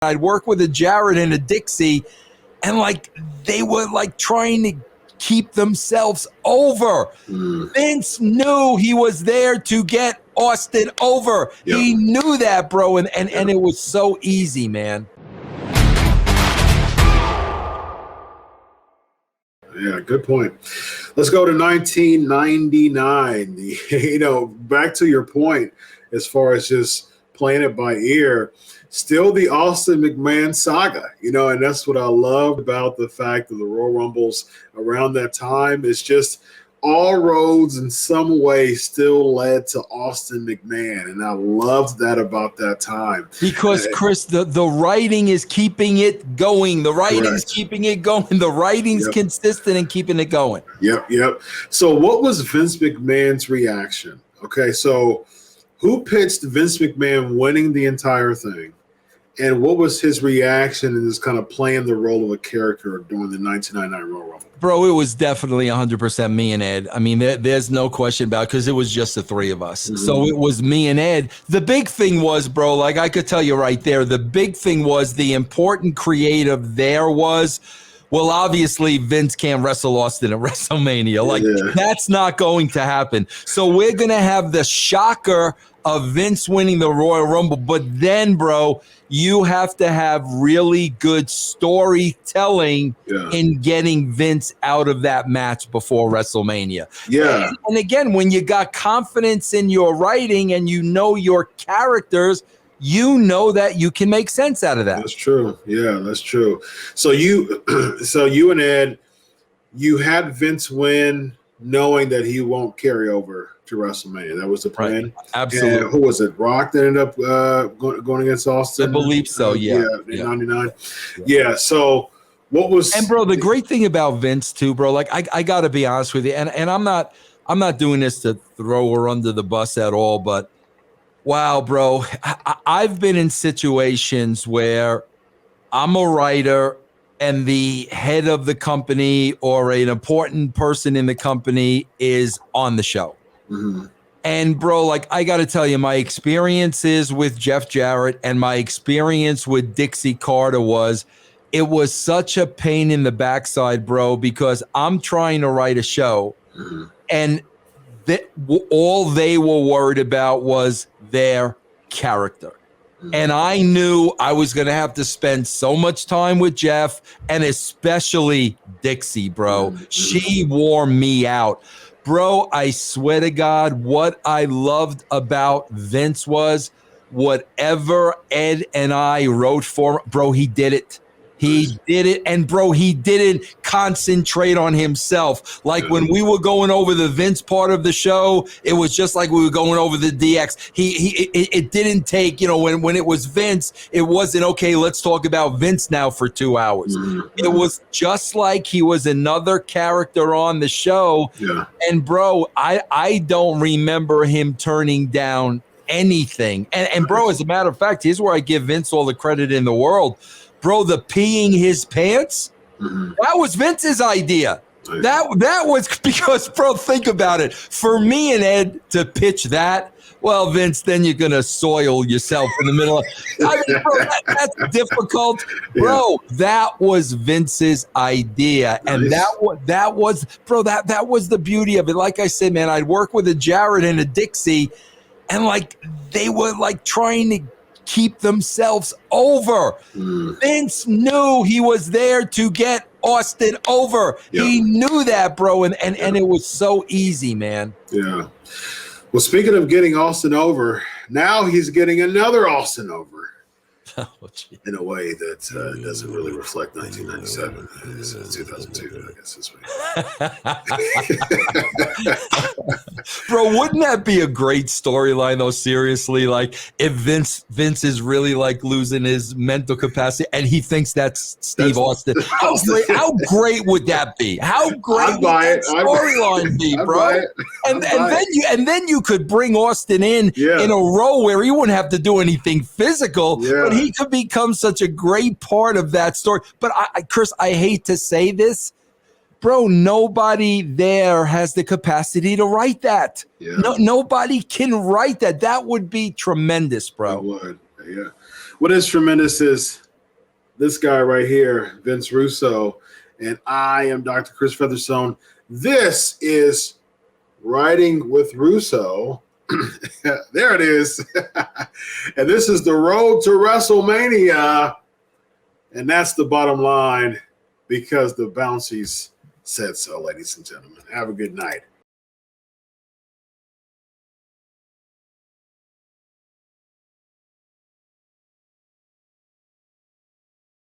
I'd work with a Jarrett and a Dixie, and like they were like trying to keep themselves over. Vince knew he was there to get Austin over. Yep. He knew that, bro, and it was so easy, man. Yeah, good point. Let's go to 1999. You know, back to your point as far as just playing it by ear, still the Austin McMahon saga, you know, and that's what I love about the fact of the Royal Rumbles around that time. It's just all roads in some way still led to Austin McMahon, and I loved that about that time. Because, Chris, the writing is keeping it going. The writing's keeping it going. The writing's consistent and keeping it going. Yep. So what was Vince McMahon's reaction? Okay, so who pitched Vince McMahon winning the entire thing? And what was his reaction in this kind of playing the role of a character during the 1999 Royal Rumble? Bro, it was definitely 100% me and Ed. I mean, there's no question about it because it was just the three of us. So it was me and Ed. The big thing was, bro, like I could tell you right there, the big thing was the important creative there was, well, obviously, Vince can't wrestle Austin at WrestleMania. Like, that's not going to happen. So we're going to have the shocker of Vince winning the Royal Rumble. But then, bro, you have to have really good storytelling in getting Vince out of that match before WrestleMania. Yeah. And again, when you got confidence in your writing and you know your characters, you know that you can make sense out of that. That's true. Yeah, that's true. So you and Ed, you had Vince win knowing that he won't carry over to WrestleMania. That was the plan. Right. Absolutely. And who was it? Rock that ended up going against Austin? I believe so, yeah. In 99. Yeah, so what was... And, bro, the great thing about Vince, too, bro, like, I got to be honest with you, and I'm not doing this to throw her under the bus at all, but wow, bro, I've been in situations where I'm a writer and the head of the company or an important person in the company is on the show. And, bro, like, I got to tell you, my experiences with Jeff Jarrett and my experience with Dixie Carter it was such a pain in the backside, bro, because I'm trying to write a show and all they were worried about was their character. And I knew I was going to have to spend so much time with Jeff and especially Dixie, bro. She wore me out. Bro, I swear to God, what I loved about Vince was whatever Ed and I wrote for, bro, he did it. He did it. And, bro, he didn't concentrate on himself. Like when we were going over the Vince part of the show, it was just like we were going over the DX. It didn't take, you know, when it was Vince, it wasn't, okay, let's talk about Vince now for 2 hours. It was just like he was another character on the show. And, bro, I don't remember him turning down anything. And, bro, as a matter of fact, here's where I give Vince all the credit in the world. Bro, the peeing his pants, that was Vince's idea. That was because, bro, think about it. For me and Ed to pitch that, well, Vince, then you're going to soil yourself in the middle of I mean, bro, that's difficult. Bro, that was Vince's idea. And that was, bro, that was the beauty of it. Like I said, man, I'd work with a Jarrett and a Dixie, and, like, they were, like, trying to keep themselves over. Vince knew he was there to get Austin over. He knew that, bro, and it was so easy, man. Yeah. Well, speaking of getting Austin over, now he's getting another Austin over. In a way that doesn't really reflect 1997. It's 2002, I guess this week. Bro, wouldn't that be a great storyline, though, seriously? Like, if Vince is really, like, losing his mental capacity and he thinks that's Steve Austin. How great would that be? How great would that storyline be, bro? And then you could bring Austin in a role where he wouldn't have to do anything physical, but he could become such a great part of that story. But Chris, I hate to say this, bro, nobody there has the capacity to write that. Nobody can write that. That would be tremendous, bro. It would. Yeah. What is tremendous is this guy right here, Vince Russo, and I am Dr. Chris Featherstone. This is Riding with Russo. There it is. And this is the road to WrestleMania. And that's the bottom line because the Bouncies said so, ladies and gentlemen. Have a good night.